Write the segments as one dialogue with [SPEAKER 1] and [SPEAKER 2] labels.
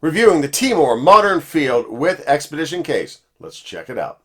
[SPEAKER 1] reviewing the Timor Modern Field with Expedition case. Let's check it out.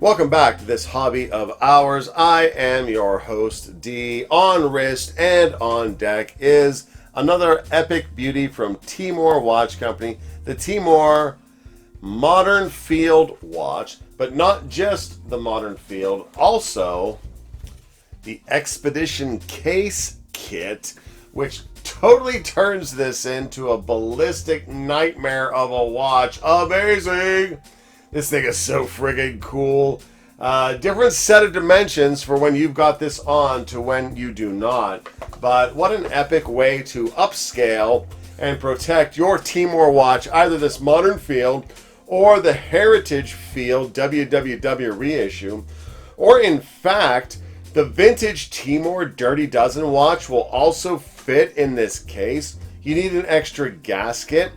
[SPEAKER 1] Welcome back to this hobby of ours. I am your host, D. On wrist and on deck is another epic beauty from Timor Watch Company, the Timor Modern Field Watch, but not just the Modern Field, also the Expedition Case Kit, which totally turns this into a ballistic nightmare of a watch. Amazing! This thing is so friggin' cool. Different set of dimensions for when you've got this on to when you do not. But what an epic way to upscale and protect your Timor watch, either this Modern Field or the Heritage Field WWW reissue. Or in fact, the vintage Timor Dirty Dozen watch will also fit in this case. You need an extra gasket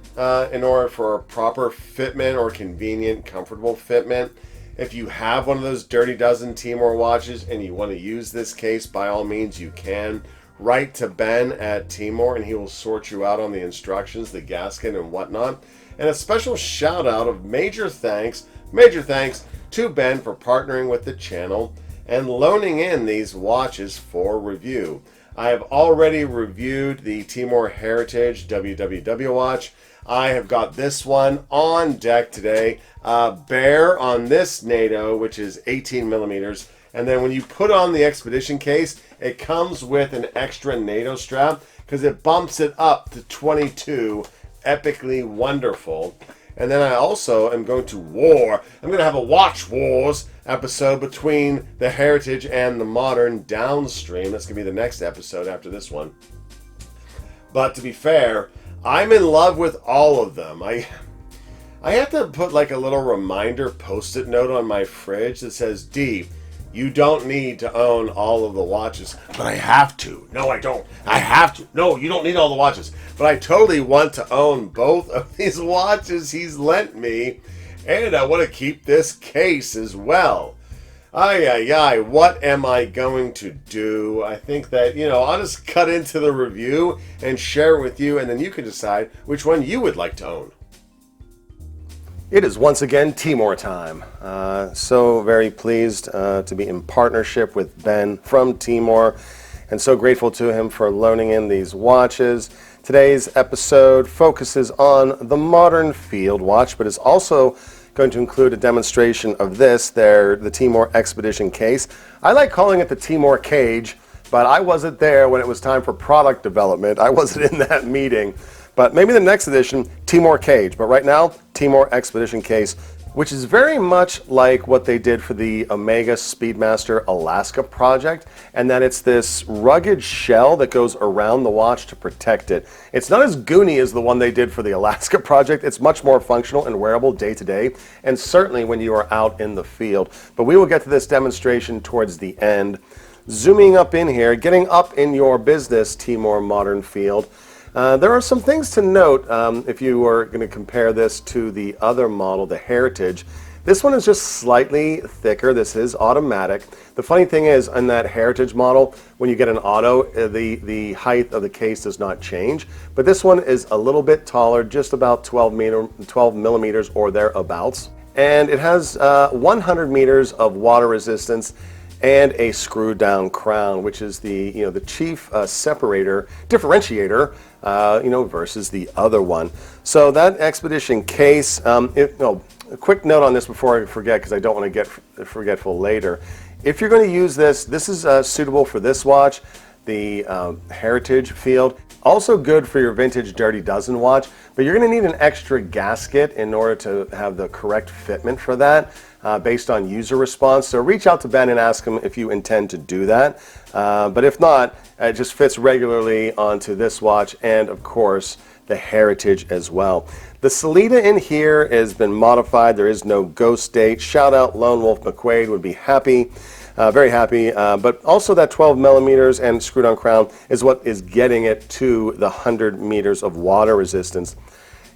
[SPEAKER 1] in order for a proper fitment or convenient, comfortable fitment. If you have one of those Dirty Dozen Timor watches and you want to use this case, by all means you can. Write to Ben at Timor and he will sort you out on the instructions, the gasket and whatnot. And a special shout out of major thanks to Ben for partnering with the channel and loaning in these watches for review. I have already reviewed the Timor Heritage WWW watch. I have got this one on deck today. Bare on this NATO, which is 18 millimeters. And then when you put on the Expedition case, it comes with an extra NATO strap because it bumps it up to 22. Epically wonderful. And then I also am going to have a Watch Wars episode between the Heritage and the Modern downstream. That's going to be the next episode after this one. But to be fair, I'm in love with all of them. I have to put like a little reminder post-it note on my fridge that says, D, you don't need to own all of the watches. But I have to. No, I don't. I have to. No, you don't need all the watches. But I totally want to own both of these watches he's lent me. And I want to keep this case as well. What am I going to do? I think that, I'll just cut into the review and share it with you, and then you can decide which one you would like to own. It is once again Timor time. So very pleased to be in partnership with Ben from Timor, and so grateful to him for loaning in these watches. Today's episode focuses on the Modern Field watch, but is also going to include a demonstration of the Timor Expedition case. I like calling it the Timor cage, but I wasn't there when it was time for product development. I wasn't in that meeting. But maybe the next edition, Timor cage. But right now, Timor Expedition case, which is very much like what they did for the Omega Speedmaster Alaska project, and that it's this rugged shell that goes around the watch to protect it. It's not as goony as the one they did for the Alaska project. It's much more functional and wearable day to day, and certainly when you are out in the field. But we will get to this demonstration towards the end. Zooming up in here, getting up in your business, Timor Modern Field. There are some things to note if you are going to compare this to the other model, the Heritage. This one is just slightly thicker. This is automatic. The funny thing is, in that Heritage model, when you get an auto, the height of the case does not change. But this one is a little bit taller, just about 12 millimeters or thereabouts. And it has 100 meters of water resistance. and a screw down crown, which is the the chief differentiator versus the other one. So that expedition case, a quick note on this before I forget, because I don't want to get forgetful later. If you're going to use this, this is suitable for this watch, the Heritage Field. Also good for your vintage Dirty Dozen watch, but you're going to need an extra gasket in order to have the correct fitment for that based on user response. So reach out to Ben and ask him if you intend to do that. But if not, it just fits regularly onto this watch and, of course, the Heritage as well. The Sellita in here has been modified. There is no ghost date. Shout out Lone Wolf McQuaid, would be happy. Very happy, but also that 12 millimeters and screw-down crown is what is getting it to the 100 meters of water resistance.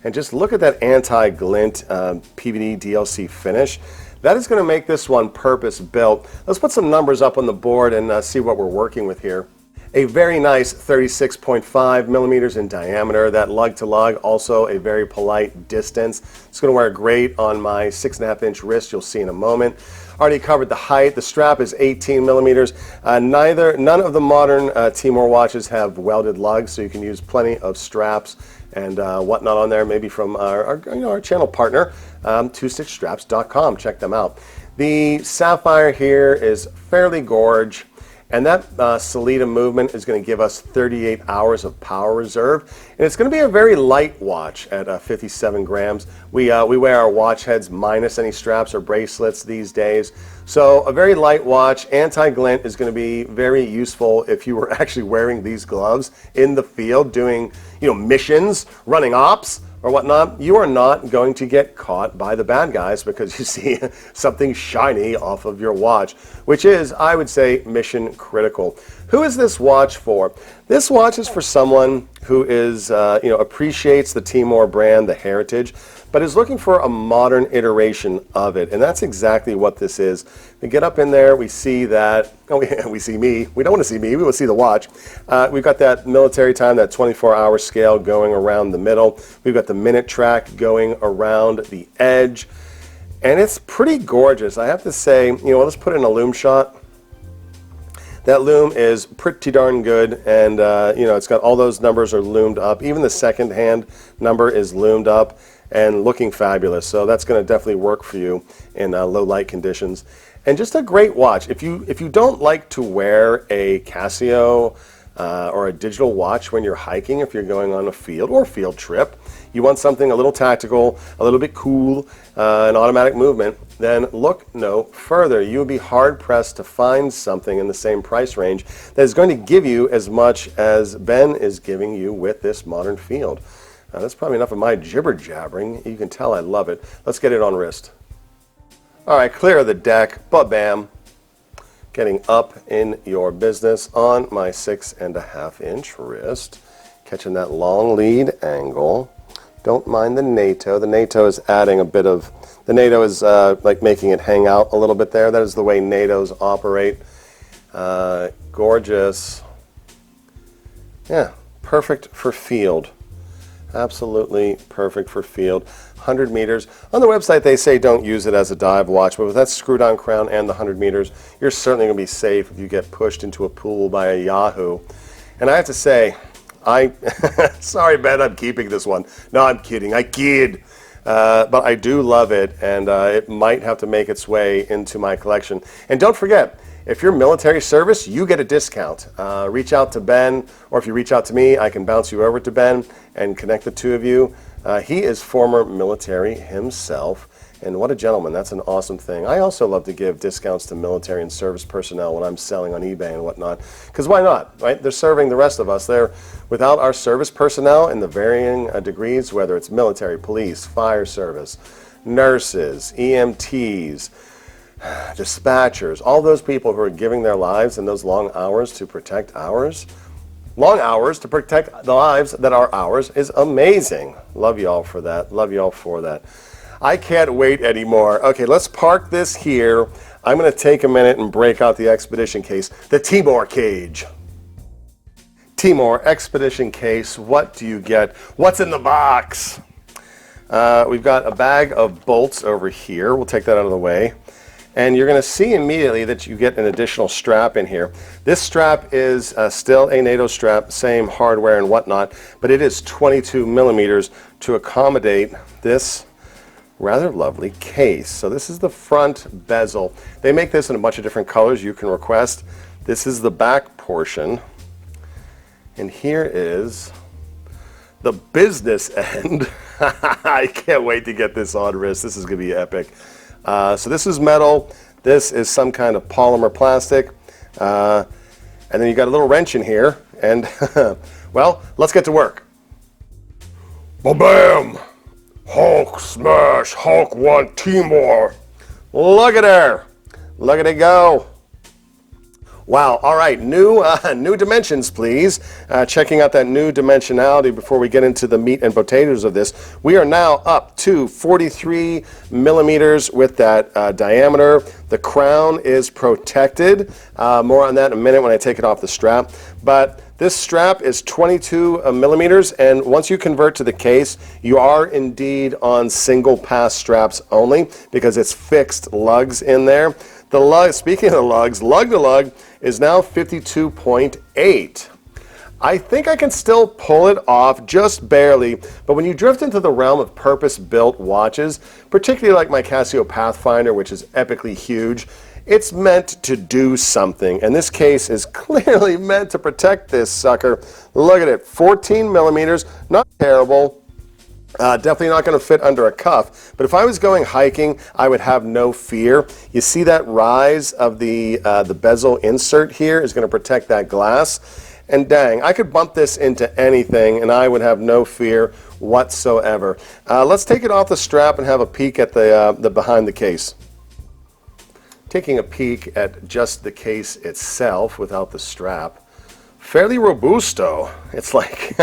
[SPEAKER 1] And just look at that anti-glint PVD DLC finish. That is going to make this one purpose-built. Let's put some numbers up on the board and see what we're working with here. A very nice 36.5 millimeters in diameter. That lug-to-lug, also a very polite distance. It's going to wear great on my 6.5-inch wrist, you'll see in a moment. Already covered the height. The strap is 18 millimeters. None of the modern Timor watches have welded lugs, so you can use plenty of straps and whatnot on there, maybe from our channel partner, twostitchstraps.com. Check them out. The sapphire here is fairly gorge. And that Sellita movement is going to give us 38 hours of power reserve. And it's going to be a very light watch at 57 grams. We wear our watch heads minus any straps or bracelets these days. So a very light watch. Anti-glint is going to be very useful if you were actually wearing these gloves in the field doing missions, running ops, or whatnot. You are not going to get caught by the bad guys because you see something shiny off of your watch, which is, I would say, mission critical. Who is this watch for? This watch is for someone who is, appreciates the Timor brand, the Heritage, but is looking for a modern iteration of it. And that's exactly what this is. We get up in there, we see that, we see me. We don't want to see me, we want to see the watch. We've got that military time, that 24-hour scale going around the middle. We've got the minute track going around the edge. And it's pretty gorgeous. I have to say, let's put in a loom shot. That loom is pretty darn good, and it's got all those numbers are loomed up. Even the second hand number is loomed up and looking fabulous. So that's going to definitely work for you in low light conditions. And just a great watch. If you don't like to wear a Casio or a digital watch when you're hiking, if you're going on a field or field trip, you want something a little tactical, a little bit cool, an automatic movement, then look no further. You would be hard-pressed to find something in the same price range that is going to give you as much as Ben is giving you with this modern field. That's probably enough of my jibber-jabbering. You can tell I love it. Let's get it on wrist. All right, clear of the deck, ba-bam. Getting up in your business on my 6.5-inch wrist. Catching that long lead angle. Don't mind the NATO. The NATO is adding a bit of, the NATO is like making it hang out a little bit there. That is the way NATOs operate. Gorgeous. Yeah, perfect for field. Absolutely perfect for field. 100 meters. On the website they say don't use it as a dive watch, but with that screw-down crown and the 100 meters, you're certainly going to be safe if you get pushed into a pool by a Yahoo. And I have to say, sorry Ben, I'm keeping this one. No, I'm kidding. I kid. But I do love it, and it might have to make its way into my collection. And don't forget, if you're military service, you get a discount. Reach out to Ben, or if you reach out to me, I can bounce you over to Ben and connect the two of you. He is former military himself, and what a gentleman. That's an awesome thing. I also love to give discounts to military and service personnel when I'm selling on eBay and whatnot, because why not, right? They're serving the rest of us. They're, without our service personnel in the varying degrees, whether it's military, police, fire service, nurses, EMTs, dispatchers, all those people who are giving their lives in those long hours to protect ours, long hours to protect the lives that are ours, is amazing. Love y'all for that. Love y'all for that. I can't wait anymore. Okay, let's park this here. I'm going to take a minute and break out the expedition case, the Timor cage. Timor expedition case. What do you get? What's in the box? We've got a bag of bolts over here. We'll take that out of the way. And you're going to see immediately that you get an additional strap in here. This strap is still a NATO strap, same hardware and whatnot, but it is 22 millimeters to accommodate this rather lovely case. So this is the front bezel. They make this in a bunch of different colors you can request. This is the back portion. And here is the business end. I can't wait to get this on wrist. This is going to be epic. So this is metal. This is some kind of polymer plastic. And then you got a little wrench in here. And, well, let's get to work. Ba-bam! Hulk smash! Hulk 1 Timor! Look at her! Look at it go! Wow, all right, new dimensions, please. Checking out that new dimensionality before we get into the meat and potatoes of this. We are now up to 43 millimeters with that diameter. The crown is protected. More on that in a minute when I take it off the strap. But this strap is 22 millimeters, and once you convert to the case, you are indeed on single pass straps only because it's fixed lugs in there. The lug, speaking of the lugs, lug to lug is now 52.8. I think I can still pull it off just barely, but when you drift into the realm of purpose-built watches, particularly like my Casio Pathfinder, which is epically huge, it's meant to do something, and this case is clearly meant to protect this sucker. Look at it, 14 millimeters, not terrible. Definitely not going to fit under a cuff, but if I was going hiking, I would have no fear. You see that rise of the bezel insert here is going to protect that glass, and dang, I could bump this into anything and I would have no fear whatsoever. Let's take it off the strap and have a peek at the behind the case. Taking a peek at just the case itself without the strap. Fairly robusto. It's like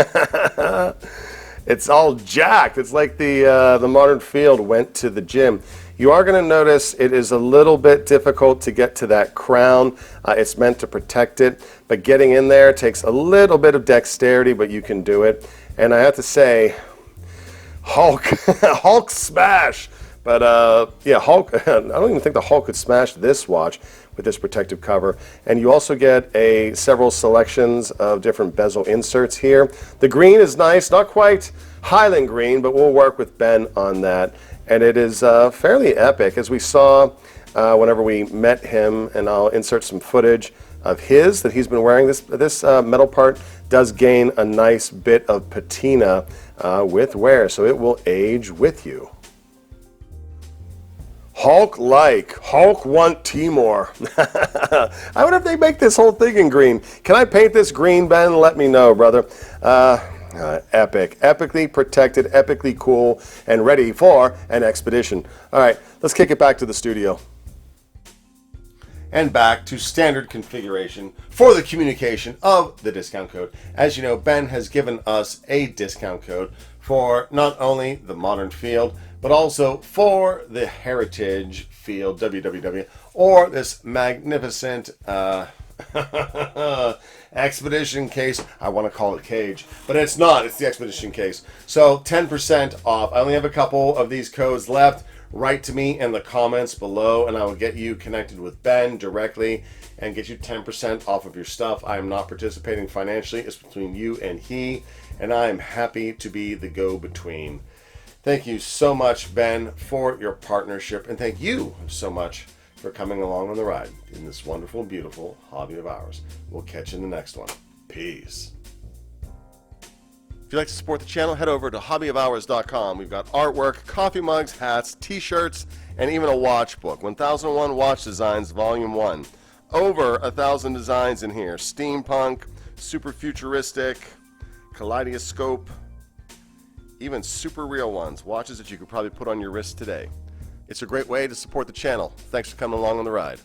[SPEAKER 1] it's all jacked. It's like the modern field went to the gym. You are going to notice it is a little bit difficult to get to that crown. It's meant to protect it, but getting in there takes a little bit of dexterity, but you can do it. And I have to say, Hulk, Hulk smash. But yeah, Hulk, I don't even think the Hulk could smash this watch with this protective cover. And you also get several selections of different bezel inserts here. The green is nice, not quite Highland green, but we'll work with Ben on that. And it is fairly epic, as we saw whenever we met him, and I'll insert some footage of his that he's been wearing. This metal part does gain a nice bit of patina with wear, so it will age with you. Hulk-like, Hulk 1 Timor. I wonder if they make this whole thing in green. Can I paint this green, Ben? Let me know, brother. Epic, epically protected, epically cool, and ready for an expedition. All right, let's kick it back to the studio. And back to standard configuration for the communication of the discount code. As you know, Ben has given us a discount code for not only the modern field, but also for the heritage field, WWW, or this magnificent expedition case. I want to call it cage, but it's not. It's the expedition case. So 10% off. I only have a couple of these codes left. Write to me in the comments below, and I will get you connected with Ben directly and get you 10% off of your stuff. I am not participating financially. It's between you and he, and I am happy to be the go-between. Thank you so much, Ben, for your partnership, and thank you so much for coming along on the ride in this wonderful, beautiful hobby of ours. We'll catch you in the next one. Peace. If you'd like to support the channel, head over to hobbyofhours.com. We've got artwork, coffee mugs, hats, t-shirts, and even a watch book. 1001 Watch Designs, Volume 1. Over 1,000 designs in here. Steampunk, super futuristic, kaleidoscope, even super real ones. Watches that you could probably put on your wrist today. It's a great way to support the channel. Thanks for coming along on the ride.